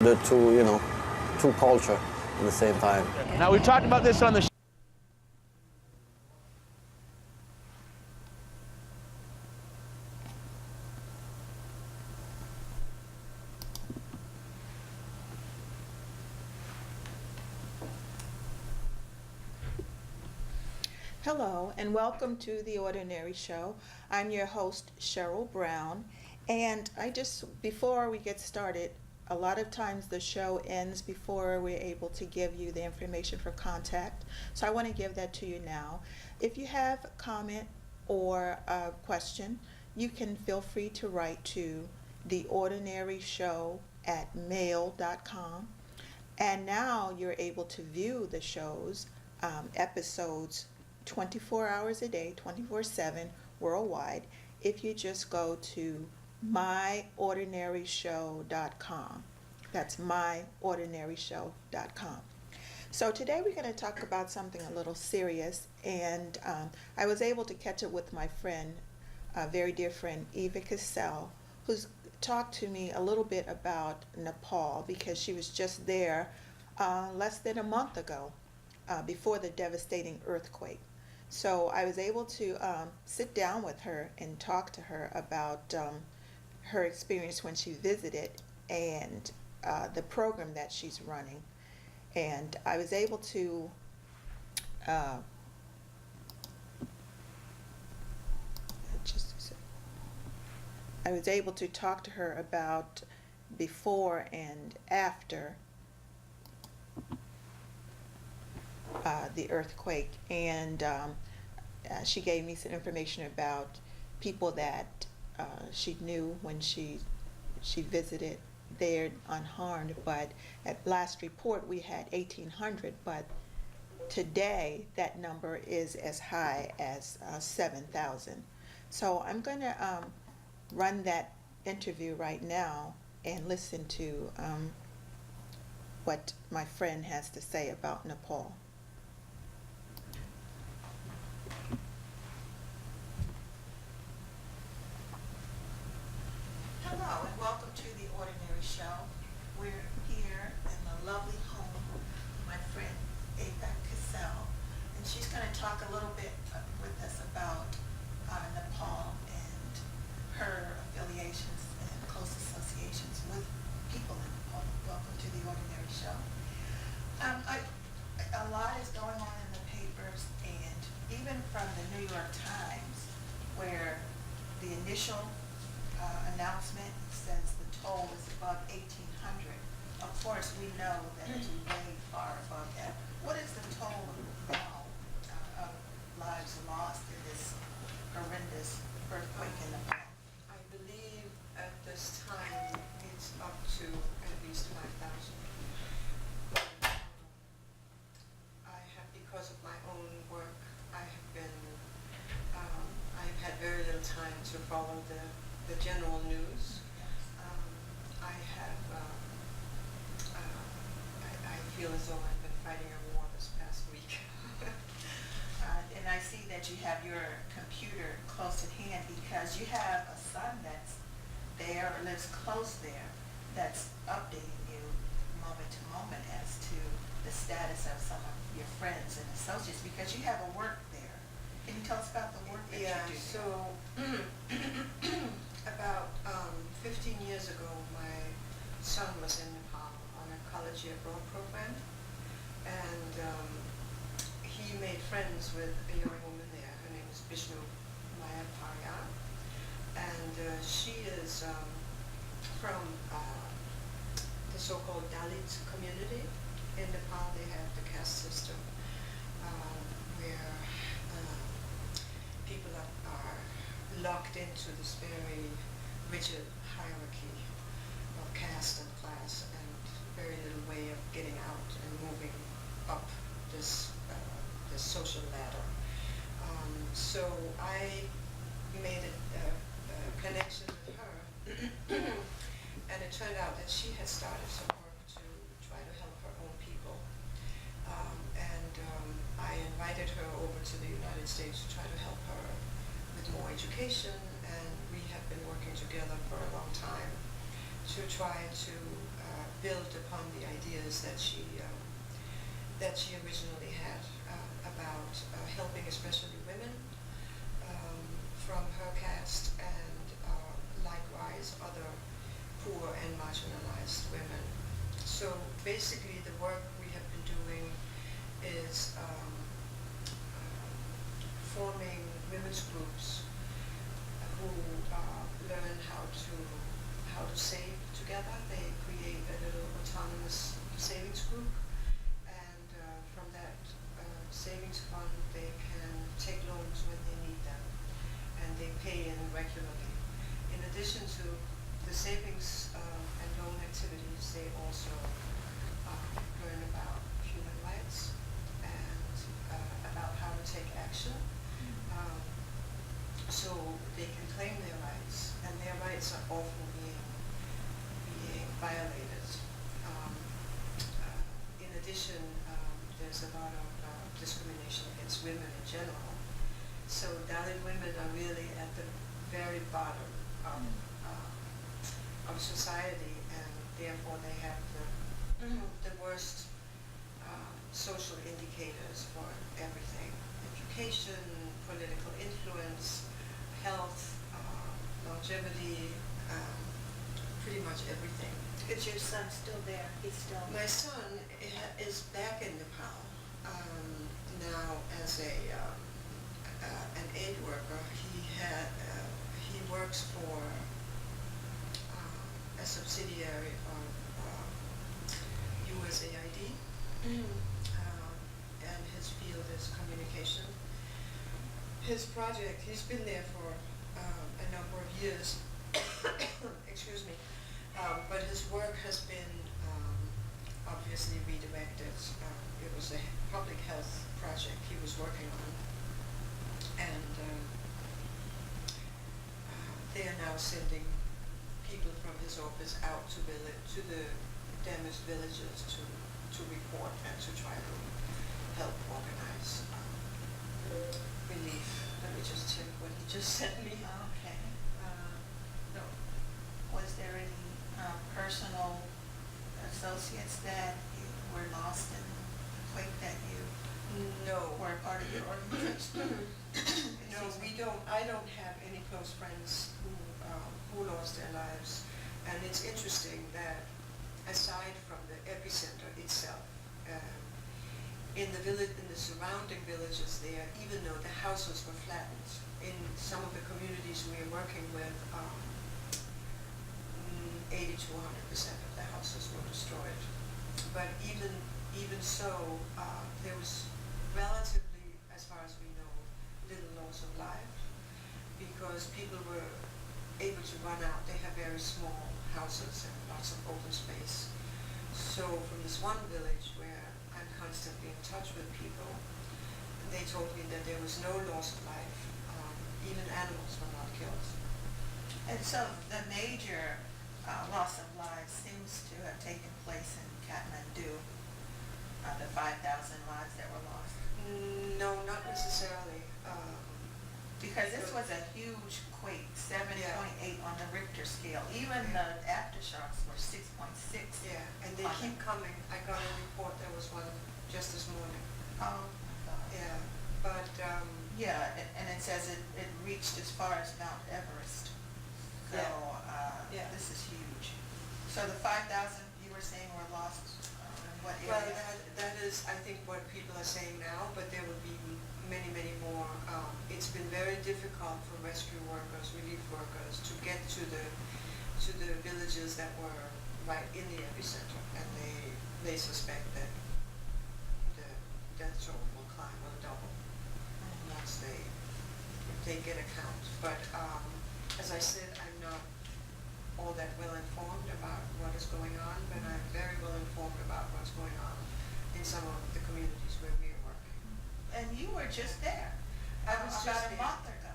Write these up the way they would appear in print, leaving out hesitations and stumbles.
the two, two culture at the same time. Now, we've talked about this on the Hello and welcome to The Ordinary Show. I'm your host, Cheryl Brown, and before we get started, a lot of times the show ends before we're able to give you the information for contact, so I want to give that to you now. If you have a comment or a question, you can feel free to write to theordinaryshow@mail.com, and now you're able to view the show's episodes 24 hours a day, 24/7 worldwide, if you just go to myordinaryshow.com. That's myordinaryshow.com. So today we're going to talk about something a little serious, and I was able to catch up with my friend, a very dear friend, Eva Kassell, who's talked to me a little bit about Nepal because she was just there less than a month ago before the devastating earthquake. So I was able to sit down with her and talk to her about her experience when she visited and the program that she's running. And I was able to talk to her about before and after the earthquake, and she gave me some information about people that she knew when she visited there unharmed. But at last report we had 1,800, but today that number is as high as 7,000. So I'm going to run that interview right now and listen to what my friend has to say about Nepal. Hello and welcome to The Ordinary Show. We're here in the lovely home of my friend Eva Kassell, and she's going to talk a little bit with us about Nepal and her affiliations and close associations with people in Nepal. Welcome to The Ordinary Show. A lot is going on in the papers, and even from the New York Times, where the initial announcement says the toll is above 1,800. Of course, we know that it's way far above that. What is the toll now of lives lost in this horrendous earthquake in Nepal? I believe at this time it's up to at least 5,000. I have, because of my own work, I've had very little time to follow the general news. I feel as though I've been fighting a war this past week. And I see that you have your computer close at hand because you have a son that's there, or lives close there, that's updating you moment to moment as to the status of some of your friends and associates, because you have a work there. Can you tell us about the work that you do? So about 15 years ago, my son was in Nepal on a college year abroad program, and he made friends with a young woman there. Her name is Vishnu Parya, and she is from the so-called Dalit community. In Nepal, they have the caste system where people are locked into this very rigid hierarchy of caste and class, and very little way of getting out and moving up this social ladder. So I made a connection with her, and it turned out that she had started some work to try to help her own people. I invited her over to the United States to try to help her with more education, and we have been working together for a long time to try to build upon the ideas that she originally had about helping especially women from her caste and likewise other poor and marginalized women. So basically the work we have been doing is forming women's groups who learn how to save together. They create a little autonomous savings group, and from that savings fund they can take loans when they need them, and they pay in regularly. In addition to the savings and loan activities, they also learn about human rights and about how to take action. So they can claim their rights, and their rights are often being violated. In addition, there's a lot of discrimination against women in general. So Dalit women are really at the very bottom of society, and therefore they have the worst social indicators for everything: education, political influence, health, longevity, pretty much everything. Is your son still there? He's still... My son is back in Nepal now as an aid worker. He works for a subsidiary of USAID, and his field is communication. His project, he's been there for a number of years, excuse me, but his work has been obviously redirected. It was a public health project he was working on, and they are now sending people from his office out to the damaged villages to report and to try to help organize relief. Let me just check what he just sent me. Okay. No. Was there any personal associates that were lost in the quake that you No. were a part of your organization? No, we don't. I don't have any close friends who lost their lives, and it's interesting that aside from the epicenter itself, in the surrounding villages there, even though the houses were flattened, in some of the communities we are working with, 80 to 100% of the houses were destroyed. But even so, there was relatively, as far as we know, little loss of life, because people were able to run out. They have very small houses and lots of open space. So from this one village where I'm constantly in touch with people, they told me that there was no loss of life. Even animals were not killed. And so the major loss of lives seems to have taken place in Kathmandu, the 5,000 lives that were lost. No, not necessarily. Because this was a huge quake, 7.8 on the Richter scale. Even the aftershocks were 6.6. Yeah, and they keep coming. I got a report, there was one just this morning. Oh my God. Yeah, but yeah, and it says it reached as far as Mount Everest. So this is huge. So the 5,000 you were saying were lost in what area? Well, that is, I think, what people are saying now, but there will be many, many more. It's been very difficult for rescue workers, relief workers, to get to the villages that were right in the epicenter, and they suspect that the death toll will climb or double once they get a count. But as I said, I'm not all that well informed about what is going on, but I'm very well informed about what's going on in some of the communities where we are working. And you were just there. I was about just a there. month ago.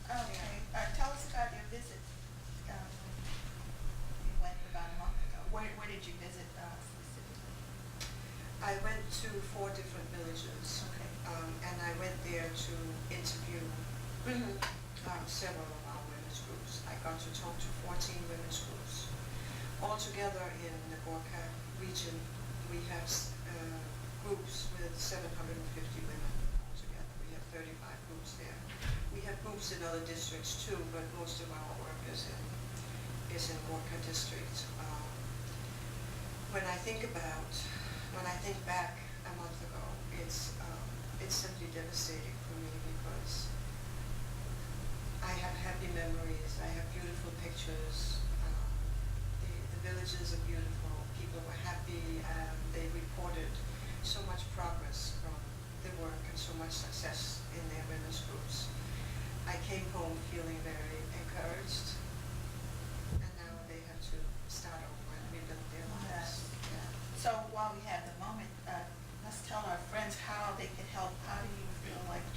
Okay. Tell us about your visit. You went about a month ago. Where did you visit specifically? I went to 4 different villages, Okay. and I went there to interview several of our women's groups. I got to talk to 14 women's groups Altogether in the Gorkha region, we have groups with 750 women altogether. We have 35 groups there. We have groups in other districts too, but most of our work is in Gorkha district. When I think back a month ago, it's simply devastating for me because I have happy memories. I have beautiful pictures. The villages are beautiful. People were happy. They reported so much progress from the work and so much success in their women's groups. I came home feeling very encouraged, and now they have to start over and rebuild their lives. Yeah. So while we have the moment, let's tell our friends how they can help. How do you feel like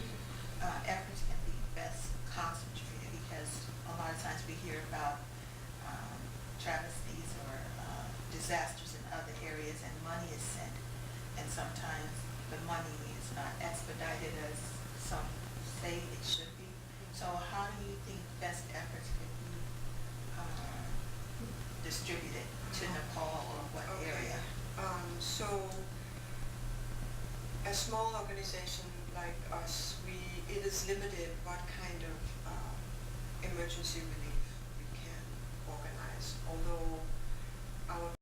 efforts can be best concentrated? Because a lot of times we hear about travesties or disasters in other areas, and money is sent, and sometimes the money is not expedited as some say it should be. So how do you think best efforts can be distributed to Nepal, or what area? So a small organization like us, it is limited what kind of emergency relief we can organize, although our